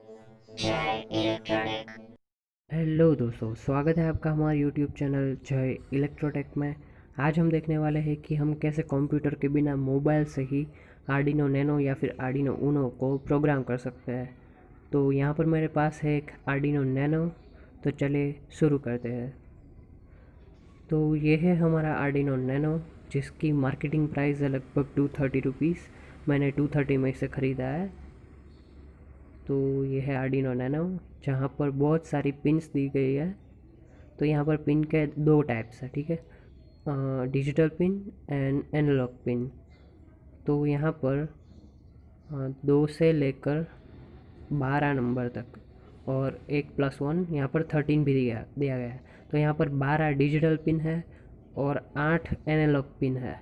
जय electronic. Hello दोस्तों, स्वागत है आपका हमारे यूट्यूब चैनल जय इलेक्ट्रोटेक में। आज हम देखने वाले हैं कि हम कैसे कंप्यूटर के बिना मोबाइल से ही आर्डिनो नैनो या फिर आर्डिनो ऊनो को प्रोग्राम कर सकते हैं। तो यहाँ पर मेरे पास है एक आर्डिनो नैनो। तो चलिए शुरू करते हैं। तो ये है हमारा आर्डिनो नैनो, जिसकी मार्केटिंग प्राइस है लगभग 230 रुपीज़। मैंने 230 में इसे ख़रीदा है। तो ये है आर्डिनो नैनो, जहाँ पर बहुत सारी पिन्स दी गई है। तो यहाँ पर पिन के दो टाइप्स है, ठीक है। Digital pin and analogue pin. तो यहाँ पर 2 से लेकर 12 नंबर तक और एक +1 यहाँ पर 13 भी दिया दिया गया है। तो यहाँ पर 12 डिजिटल पिन है और 8 एनालॉग पिन है।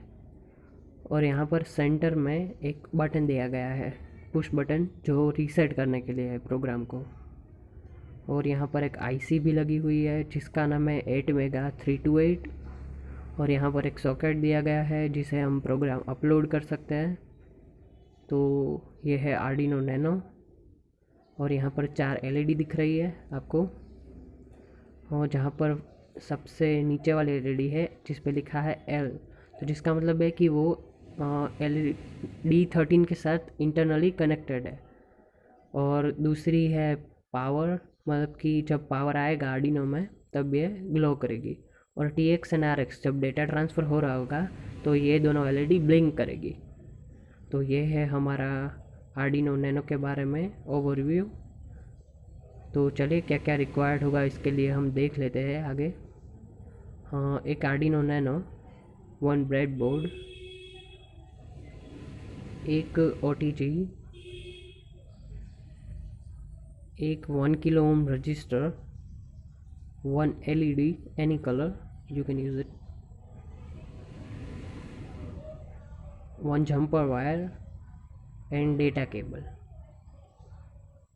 और यहाँ पर सेंटर में एक बटन दिया गया है, पुश बटन, जो रीसेट करने के लिए है प्रोग्राम को। और यहाँ पर एक आईसी भी लगी हुई है जिसका नाम है 8 मेगा 328। और यहाँ पर एक सॉकेट दिया गया है जिसे हम प्रोग्राम अपलोड कर सकते हैं। तो ये है आर्डिनो नैनो। और यहाँ पर 4 एलईडी दिख रही है आपको। और जहाँ पर सबसे नीचे वाली एलईडी है जिस पे लिखा है एल, तो जिसका मतलब है कि वो D13 के साथ इंटरनली कनेक्टेड है। और दूसरी है पावर, मतलब कि जब पावर आएगा आर्डिनो में तब ये ग्लो करेगी। और TX एंड RX जब डेटा ट्रांसफ़र हो रहा होगा तो ये दोनों एलईडी ब्लिंक करेगी। तो ये है हमारा आर्डिनो नैनो के बारे में ओवरव्यू। तो चलिए क्या क्या रिक्वायर्ड होगा इसके लिए हम देख लेते हैं आगे। हाँ, एक आर्डिनो नैनो, 1 ब्रेड बोर्ड, एक OTG, एक 1 kilo ohm resistor, 1 LED any color you can use it, 1 jumper wire and data cable.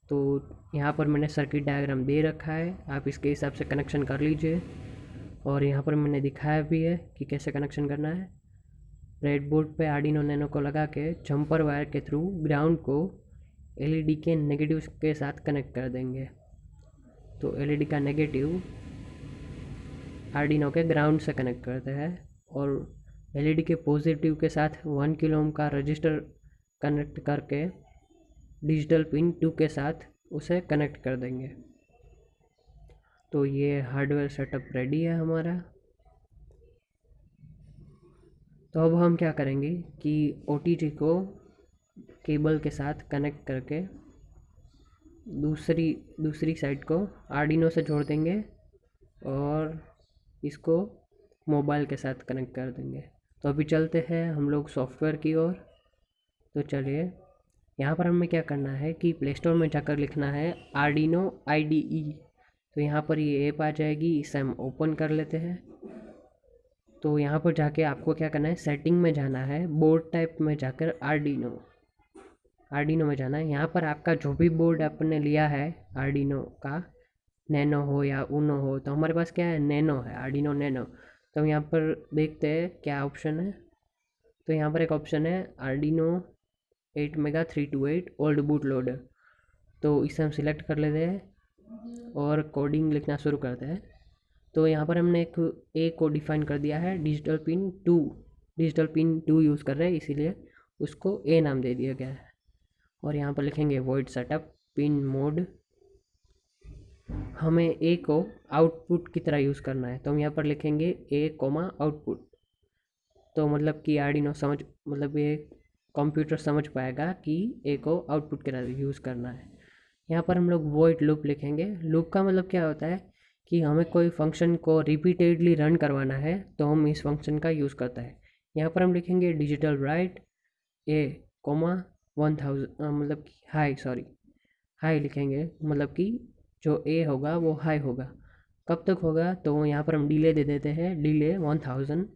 तो यहाँ पर मैंने सर्किट डायग्राम दे रखा है, आप इसके हिसाब से कनेक्शन कर लीजिए। और यहाँ पर मैंने दिखाया भी है कि कैसे कनेक्शन करना है। ब्रेडबोर्ड पे आर्डिनो नैनो को लगा के जंपर वायर के थ्रू ग्राउंड को एलईडी के नेगेटिव के साथ कनेक्ट कर देंगे। तो एलईडी का नेगेटिव आर्डिनो के ग्राउंड से कनेक्ट करते हैं और एलईडी के पॉजिटिव के साथ 1 किलो ओम का रजिस्टर कनेक्ट करके डिजिटल पिन 2 के साथ उसे कनेक्ट कर देंगे। तो ये हार्डवेयर सेटअप रेडी है हमारा। तो अब हम क्या करेंगे कि OTG को केबल के साथ कनेक्ट करके दूसरी दूसरी साइड को आर्डिनो से जोड़ देंगे और इसको मोबाइल के साथ कनेक्ट कर देंगे। तो अभी चलते हैं हम लोग सॉफ्टवेयर की ओर। तो चलिए, यहाँ पर हमें क्या करना है कि प्ले स्टोर में जाकर लिखना है आर्डिनो IDE। तो यहाँ पर ये ऐप आ जाएगी, इसे हम ओपन कर लेते हैं। तो यहाँ पर जाके आपको क्या करना है, सेटिंग में जाना है, बोर्ड टाइप में जाकर आर्डिनो आर्डिनो में जाना है। यहाँ पर आपका जो भी बोर्ड आपने लिया है आर्डिनो का, नैनो हो या ऊनो हो, तो हमारे पास क्या है, नैनो है, आर्डिनो नैनो। तो हम यहाँ पर देखते हैं क्या ऑप्शन है। तो यहाँ पर एक ऑप्शन है Arduino 8 mega 328 old boot loader. तो इसे हम सिलेक्ट कर लेते हैं और कोडिंग लिखना शुरू करते हैं। तो यहाँ पर हमने एक ए को डिफाइन कर दिया है, डिजिटल पिन 2 यूज़ कर रहे हैं इसीलिए उसको ए नाम दे दिया गया है। और यहाँ पर लिखेंगे वॉइड सेटअप पिन मोड। हमें ए को आउटपुट की तरह यूज़ करना है, तो हम यहाँ पर लिखेंगे ए कोमा आउटपुट। तो मतलब कि आर्डिनो समझ, मतलब ये कंप्यूटर समझ पाएगा कि ए को आउटपुट की तरह यूज़ करना है। यहाँ पर हम लोग वॉइड लूप लिखेंगे। लूप का मतलब क्या होता है कि हमें कोई फंक्शन को रिपीटेडली रन करवाना है तो हम इस फंक्शन का यूज़ करता है। यहाँ पर हम लिखेंगे डिजिटल राइट ए कोमा 1000, मतलब कि हाई लिखेंगे, मतलब कि जो ए होगा वो हाई होगा। कब तक होगा, तो यहाँ पर हम डिले दे देते हैं, डिले 1000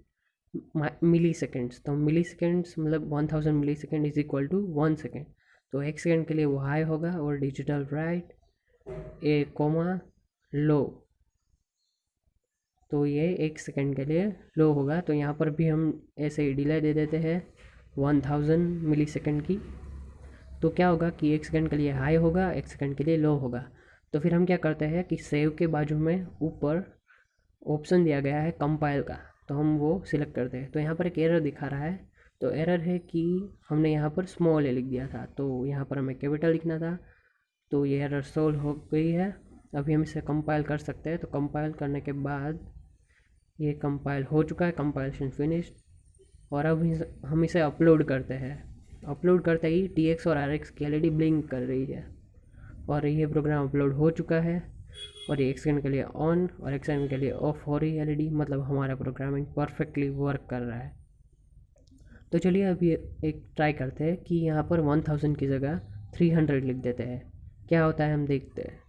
मिली सेकेंड्स। तो मिली सेकेंड्स मतलब 1000 millisecond is equal to 1 second. तो 1 सेकेंड के लिए वो हाई होगा। और digital write A comma low, तो ये 1 सेकेंड के लिए लो होगा। तो यहाँ पर भी हम ऐसे ही डिले दे देते हैं 1000 मिली सेकेंड की। तो क्या होगा कि 1 सेकंड के लिए हाई होगा, 1 सेकंड के लिए लो होगा। तो फिर हम क्या करते हैं कि सेव के बाजू में ऊपर ऑप्शन दिया गया है कंपाइल का, तो हम वो सिलेक्ट करते हैं। तो यहाँ पर एक एरर दिखा रहा है, तो एरर है कि हमने यहाँ पर स्मॉल ए लिख दिया था, तो यहाँ पर हमें कैपिटल लिखना था। तो ये एरर सोल्व हो गई है। अभी हम इसे कंपाइल कर सकते हैं। तो कंपाइल करने के बाद ये कंपाइल हो चुका है, कंपाइलेशन फिनिश्ड। और अब हम इसे अपलोड करते हैं। अपलोड करते ही TX और RX की LED ब्लिंक कर रही है और ये प्रोग्राम अपलोड हो चुका है। और ये 1 सेकंड के लिए ऑन और 1 सेकंड के लिए ऑफ हो रही है LED, मतलब हमारा प्रोग्रामिंग परफेक्टली वर्क कर रहा है। तो चलिए अभी एक ट्राई करते हैं कि यहाँ पर 1000 की जगह 300 लिख देते हैं, क्या होता है हम देखते हैं।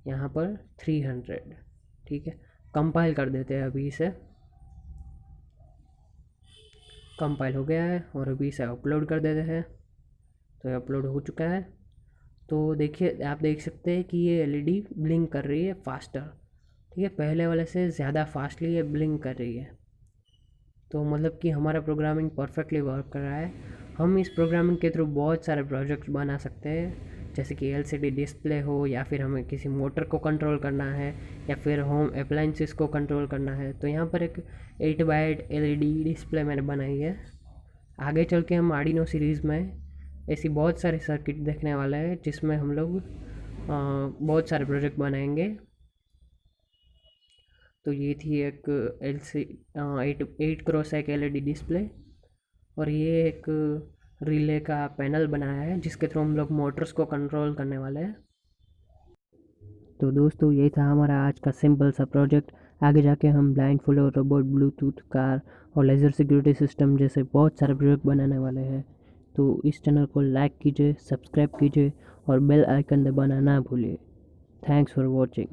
यहाँ पर 300, ठीक है। कंपाइल कर देते हैं अभी इसे। कंपाइल हो गया है और अभी इसे अपलोड कर देते हैं। तो ये अपलोड हो चुका है। तो देखिए, आप देख सकते हैं कि ये LED ब्लिंक कर रही है फास्टर, ठीक है, पहले वाले से ज़्यादा फास्टली ये ब्लिंक कर रही है। तो मतलब कि हमारा प्रोग्रामिंग परफेक्टली वर्क कर रहा है। हम इस प्रोग्रामिंग के थ्रू बहुत सारे प्रोजेक्ट्स बना सकते हैं, जैसे कि LCD डिस्प्ले हो, या फिर हमें किसी मोटर को कंट्रोल करना है, या फिर होम अप्लायंसेस को कंट्रोल करना है। तो यहाँ पर एक 8x8 LED डिस्प्ले मैंने बनाई है। आगे चल के हम आर्डिनो सीरीज़ में ऐसी बहुत सारे सर्किट देखने वाले हैं, जिसमें हम लोग बहुत सारे प्रोजेक्ट बनाएंगे। तो ये थी एक एट क्रॉस एक LED डिस्प्ले, और ये एक रिले का पैनल बनाया है जिसके थ्रू हम लोग मोटर्स को कंट्रोल करने वाले हैं। तो दोस्तों, ये था हमारा आज का सिंपल सा प्रोजेक्ट। आगे जाके हम blind follow robot, Bluetooth car और लेज़र सिक्योरिटी सिस्टम जैसे बहुत सारे प्रोजेक्ट बनाने वाले हैं। तो इस चैनल को लाइक कीजिए, सब्सक्राइब कीजिए और बेल आइकन दबाना ना भूलिए। Thanks for watching.